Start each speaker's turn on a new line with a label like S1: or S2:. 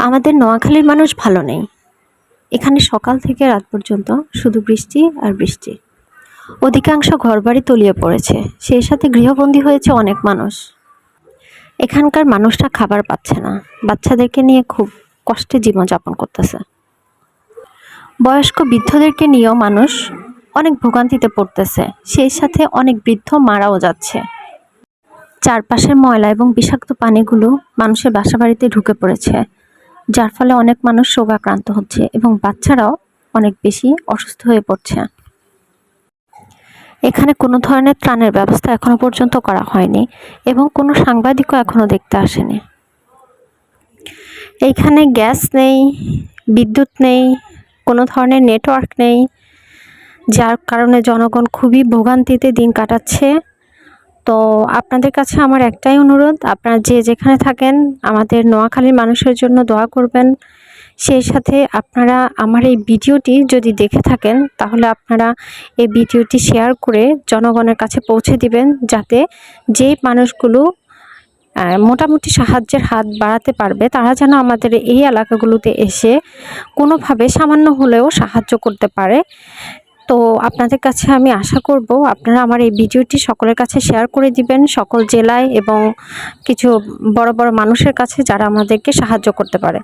S1: আমাদের নোয়াখালীর মানুষ ভালো নেই। এখানে সকাল থেকে রাত পর্যন্ত শুধু বৃষ্টি আর বৃষ্টি। অধিকাংশ ঘরবাড়ি তলিয়ে পড়েছে, সেই সাথে গৃহবন্দী হয়েছে অনেক মানুষ। এখানকার মানুষরা খাবার পাচ্ছে না, বাচ্চাদেরকে নিয়ে খুব কষ্টে জীবনযাপন করতেছে। বয়স্ক বৃদ্ধদেরকে নিয়েও মানুষ অনেক ভোগান্তিতে পড়তেছে, সেই সাথে অনেক বৃদ্ধ মারাও যাচ্ছে। চারপাশের ময়লা এবং বিষাক্ত পানিগুলো মানুষের বাসাবাড়িতে ঢুকে পড়েছে, যার ফলে অনেক মানুষ রোগাক্রান্ত হচ্ছে এবং বাচ্চারাও অনেক বেশি অসুস্থ হয়ে পড়ছে। এখানে কোনো ধরনের ত্রাণের ব্যবস্থা এখনো পর্যন্ত করা হয়নি এবং কোনো সাংবাদিকও এখনো দেখতে আসেনি। এইখানে গ্যাস নেই, বিদ্যুৎ নেই, কোনো ধরনের নেটওয়ার্ক নেই, যার কারণে জনগণ খুবই ভোগান্তিতে দিন কাটাচ্ছে। তো আপনাদের কাছে আমার একটাই অনুরোধ, আপনারা যে যেখানে থাকেন আমাদের নোয়াখালীর মানুষের জন্য দোয়া করবেন। সেই সাথে আপনারা আমার এই ভিডিওটি যদি দেখে থাকেন তাহলে আপনারা এই ভিডিওটি শেয়ার করে জনগণের কাছে পৌঁছে দিবেন, যাতে যেই মানুষগুলো মোটামুটি সাহায্যের হাত বাড়াতে পারবে তারা যেন আমাদের এই এলাকাগুলোতে এসে কোনোভাবে সামান্য হলেও সাহায্য করতে পারে। তো আপনাদের কাছে আমি আশা করব আপনারা আমার এই ভিডিওটি সকলের কাছে শেয়ার করে দিবেন, সকল জেলায় এবং কিছু বড় বড় মানুষের কাছে যারা আমাদেরকে সাহায্য করতে পারে।